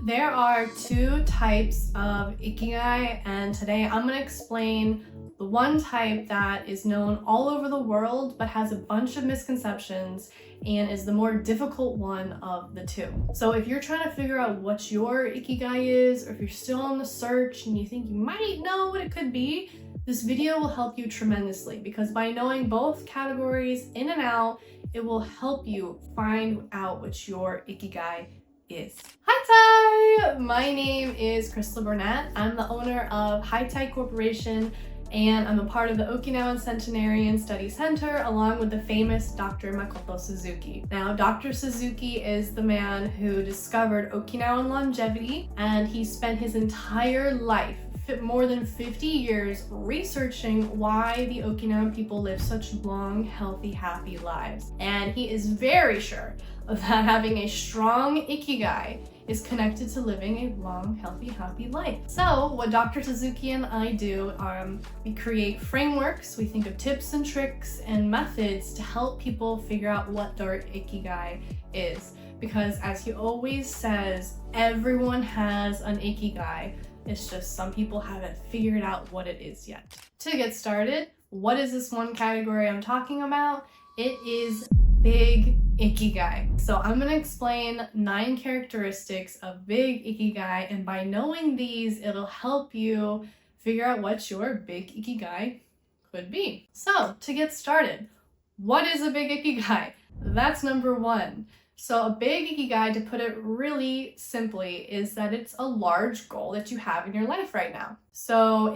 There are two types of Ikigai, and today I'm going to explain the one type that is known all over the world but has a bunch of misconceptions and is the more difficult one of the two. So if you're trying to figure out what your Ikigai is, or if you're still on the search and you think you might know what it could be, this video will help you tremendously, because by knowing both categories in and out, it will help you find out what your Ikigai is. Haitai! My name is Christal Burnette. I'm the owner of Haitai Corporation, and I'm a part of the Okinawan Centenarian Study Center along with the famous Dr. Makoto Suzuki. Now, Dr. Suzuki is the man who discovered Okinawan longevity, and he spent his entire life, more than 50 years, researching why the Okinawan people live such long, healthy, happy lives. And he is very sure that having a strong Ikigai is connected to living a long, healthy, happy life. So what Dr. Suzuki and I do, we create frameworks, we think of tips and tricks and methods to help people figure out what their Ikigai is. Because as he always says, everyone has an Ikigai. It's just some people haven't figured out what it is yet. To get started, what is this one category I'm talking about? It is Big Ikigai. So I'm going to explain 9 characteristics of Big Ikigai, and by knowing these, it'll help you figure out what your Big Ikigai could be. So to get started, what is a Big Ikigai? That's number 1. So a big Ikigai, to put it really simply, is that it's a large goal that you have in your life right now. So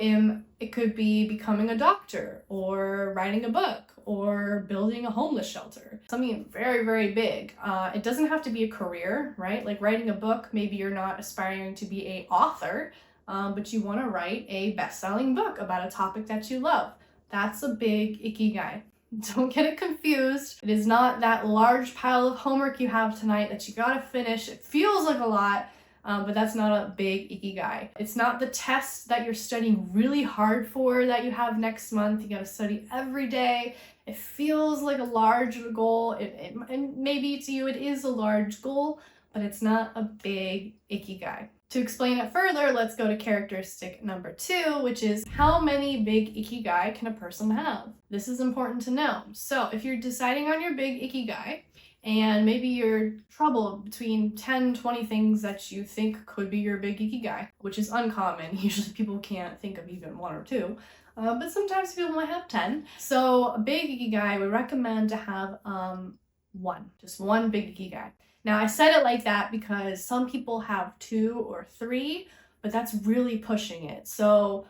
it could be becoming a doctor, or writing a book, or building a homeless shelter. Something very, very big. It doesn't have to be a career, right? Like writing a book, maybe you're not aspiring to be an author, but you want to write a best-selling book about a topic that you love. That's a big Ikigai. Don't get it confused. It is not that large pile of homework you have tonight that you gotta finish. It feels like a lot, but that's not a big Ikigai. It's not the test that you're studying really hard for that you have next month. You gotta study every day. It feels like a large goal. And maybe to you it is a large goal, but it's not a big Ikigai. To explain it further, let's go to characteristic number 2, which is how many big Ikigai can a person have? This is important to know. So if you're deciding on your big Ikigai, and maybe you're troubled between 10, 20 things that you think could be your big Ikigai, which is uncommon. Usually people can't think of even 1 or 2, but sometimes people might have 10. So a big Ikigai, we recommend to have just one big Ikigai. Now, I said it like that because some people have 2 or 3, but that's really pushing it. So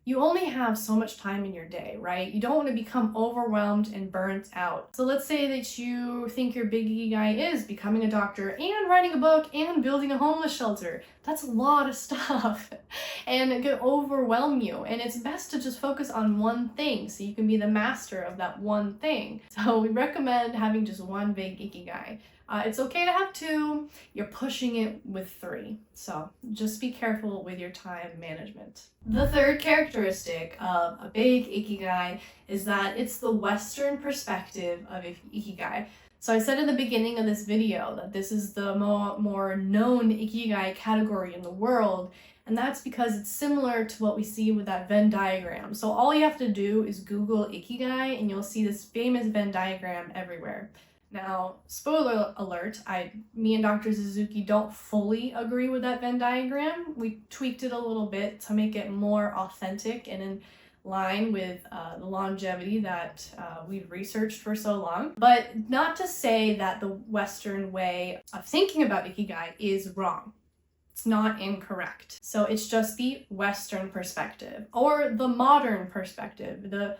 you only have so much time in your day, right? You don't want to become overwhelmed and burnt out. So let's say that you think your big Ikigai is becoming a doctor and writing a book and building a homeless shelter. That's a lot of stuff and it could overwhelm you. And it's best to just focus on one thing so you can be the master of that one thing. So we recommend having just one big Ikigai. It's okay to have 2, you're pushing it with 3. So just be careful with your time management. The third characteristic of a big Ikigai is that it's the Western perspective of Ikigai. So I said in the beginning of this video that this is the more known Ikigai category in the world, and that's because it's similar to what we see with that Venn diagram. So all you have to do is Google Ikigai and you'll see this famous Venn diagram everywhere. Now, spoiler alert, me and Dr. Suzuki don't fully agree with that Venn diagram. We tweaked it a little bit to make it more authentic and in line with the longevity that we've researched for so long. But not to say that the Western way of thinking about Ikigai is wrong. It's not incorrect. So it's just the Western perspective, or the modern perspective, the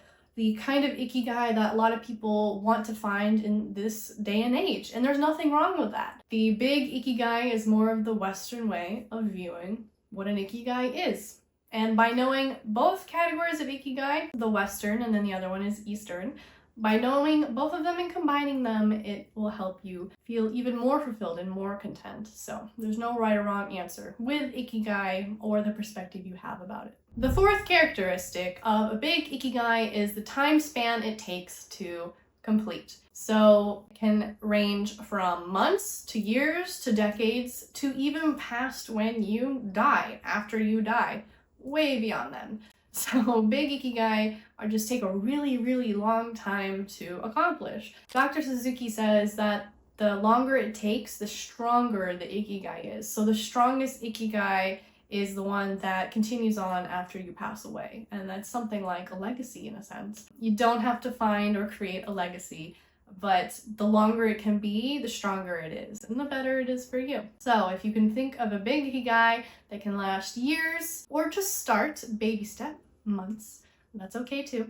kind of Ikigai that a lot of people want to find in this day and age. And there's nothing wrong with that. The big Ikigai is more of the Western way of viewing what an Ikigai is. And by knowing both categories of Ikigai, the Western and then the other one is Eastern, by knowing both of them and combining them, it will help you feel even more fulfilled and more content. So there's no right or wrong answer with Ikigai or the perspective you have about it. The fourth characteristic of a big Ikigai is the time span it takes to complete. So it can range from months to years to decades to even past when you die, after you die, way beyond then. So big ikigai are just take a really, really long time to accomplish. Dr. Suzuki says that the longer it takes, the stronger the ikigai is. So the strongest ikigai is the one that continues on after you pass away. And that's something like a legacy in a sense. You don't have to find or create a legacy, but the longer it can be, the stronger it is, and the better it is for you. So if you can think of a big ikigai that can last years, or just start baby step, months, that's okay too.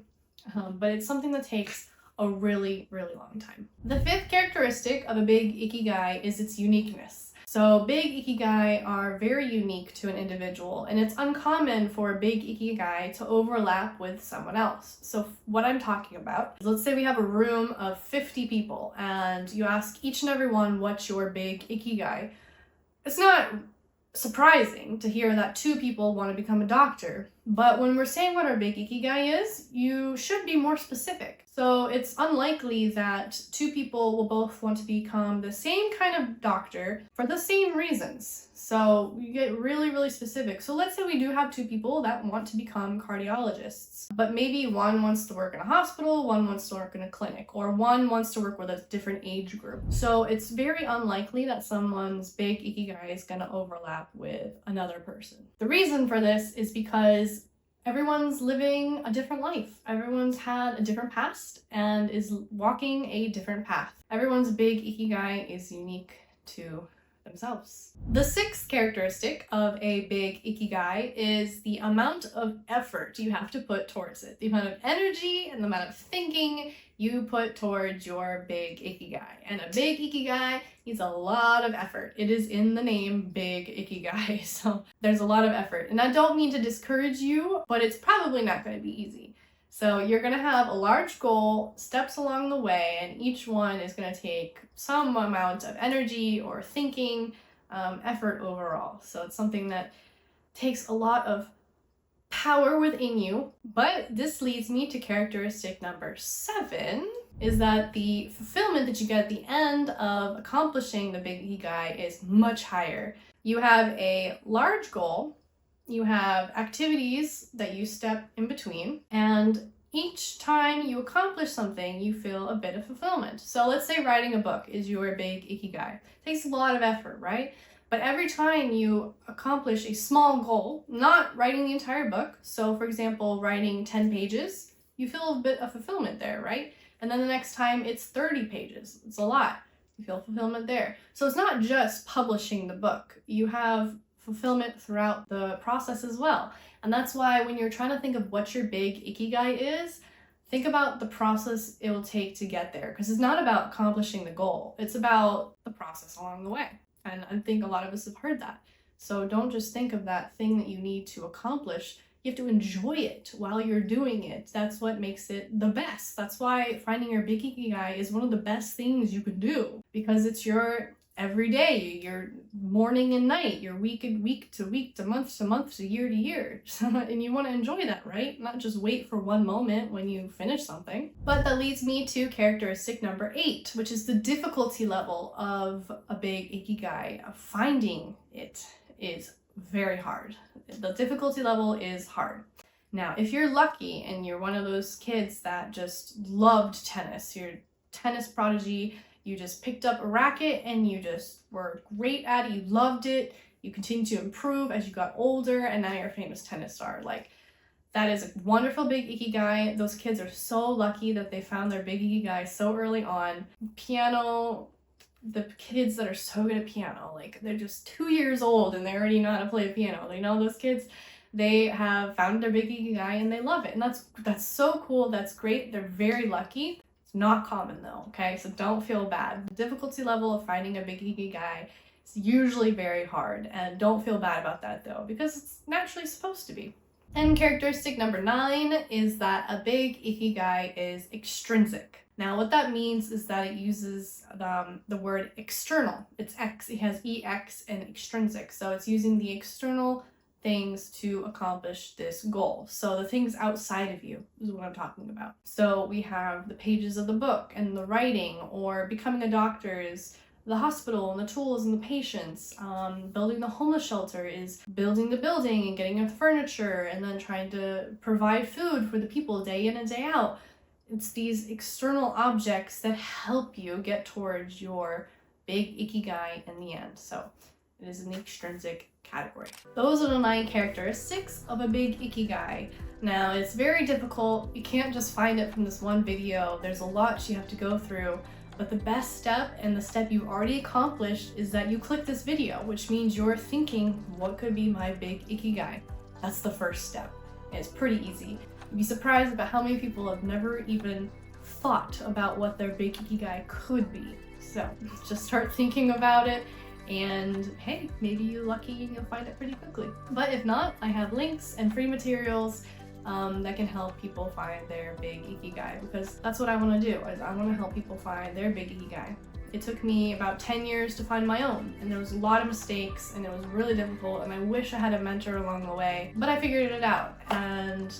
But it's something that takes a really, really long time. The fifth characteristic of a big ikigai is its uniqueness. So big ikigai are very unique to an individual, and it's uncommon for a big ikigai to overlap with someone else. So what I'm talking about is, let's say we have a room of 50 people and you ask each and every one, what's your big ikigai? It's not surprising to hear that 2 people want to become a doctor, but when we're saying what our big ikigai is, you should be more specific. So it's unlikely that 2 people will both want to become the same kind of doctor for the same reasons. So you get really, really specific. So let's say we do have 2 people that want to become cardiologists, but maybe one wants to work in a hospital, one wants to work in a clinic, or one wants to work with a different age group. So it's very unlikely that someone's big ikigai is going to overlap with another person. The reason for this is because everyone's living a different life. Everyone's had a different past and is walking a different path. Everyone's big ikigai is unique to themselves. The sixth characteristic of a big ikigai is the amount of effort you have to put towards it. The amount of energy and the amount of thinking you put towards your big ikigai. And a big ikigai needs a lot of effort. It is in the name, big ikigai. So there's a lot of effort. And I don't mean to discourage you, but it's probably not going to be easy. So you're going to have a large goal, steps along the way, and each one is going to take some amount of energy or thinking, effort overall. So it's something that takes a lot of power within you. But this leads me to characteristic number 7, is that the fulfillment that you get at the end of accomplishing the big ikigai is much higher. You have a large goal, you have activities that you step in between, and each time you accomplish something, you feel a bit of fulfillment. So let's say writing a book is your big ikigai. It takes a lot of effort, right? But every time you accomplish a small goal, not writing the entire book, so for example, writing 10 pages, you feel a bit of fulfillment there, right? And then the next time it's 30 pages, it's a lot. You feel fulfillment there. So it's not just publishing the book. You have fulfillment throughout the process as well. And that's why when you're trying to think of what your big ikigai is, think about the process it will take to get there. Because it's not about accomplishing the goal. It's about the process along the way. And I think a lot of us have heard that. So don't just think of that thing that you need to accomplish. You have to enjoy it while you're doing it. That's what makes it the best. That's why finding your big ikigai is one of the best things you can do. Because it's your every day, your morning and night, your week to week to month to year to year. And you want to enjoy that, right? Not just wait for one moment when you finish something. But that leads me to characteristic number 8, which is the difficulty level of a big ikigai. Finding it is very hard. The difficulty level is hard. Now, if you're lucky and you're one of those kids that just loved tennis, you're a tennis prodigy, you just picked up a racket and you just were great at it, you loved it, you continued to improve as you got older, and now you're a famous tennis star. Like, that is a wonderful big ikigai. Those kids are so lucky that they found their big ikigai so early on. Piano, the kids that are so good at piano, like they're just 2 years old and they already know how to play the piano. They know those kids, they have found their big ikigai and they love it. And that's so cool, that's great, they're very lucky. Not common though, okay? So don't feel bad. The difficulty level of finding a big ikigai is usually very hard, and don't feel bad about that though, because it's naturally supposed to be. And characteristic number 9 is that a big ikigai is extrinsic. Now what that means is that it uses the word external. It's X, it has EX and extrinsic. So it's using the external things to accomplish this goal. So the things outside of you is what I'm talking about. So we have the pages of the book and the writing, or becoming a doctor is the hospital and the tools and the patients. Building the homeless shelter is building the building and getting the furniture and then trying to provide food for the people day in and day out. It's these external objects that help you get towards your big ikigai in the end. So it is in the extrinsic category. Those are the 9 characteristics of a big ikigai. Now, it's very difficult. You can't just find it from this one video. There's a lot you have to go through. But the best step, and the step you've already accomplished, is that you click this video, which means you're thinking, what could be my big ikigai? That's the first step. And it's pretty easy. You'd be surprised about how many people have never even thought about what their big ikigai could be. So just start thinking about it, and hey, maybe you're lucky and you'll find it pretty quickly. But if not, I have links and free materials that can help people find their big ikigai, because that's what I want to do. I want to help people find their big ikigai. It took me about 10 years to find my own, and there was a lot of mistakes, and it was really difficult, and I wish I had a mentor along the way, but I figured it out, and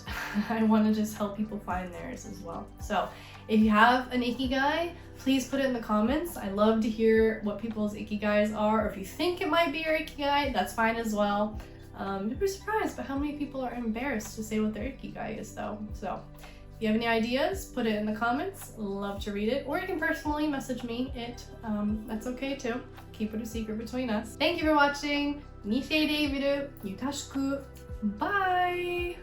I want to just help people find theirs as well. So if you have an ikigai, please put it in the comments. I love to hear what people's ikigais are, or if you think it might be your ikigai, that's fine as well. You'd be surprised by how many people are embarrassed to say what their ikigai is though. So if you have any ideas, put it in the comments. Love to read it. Or you can personally message me it. That's okay too. Keep it a secret between us. Thank you for watching. Nishei de iru. Yutashiku. Bye!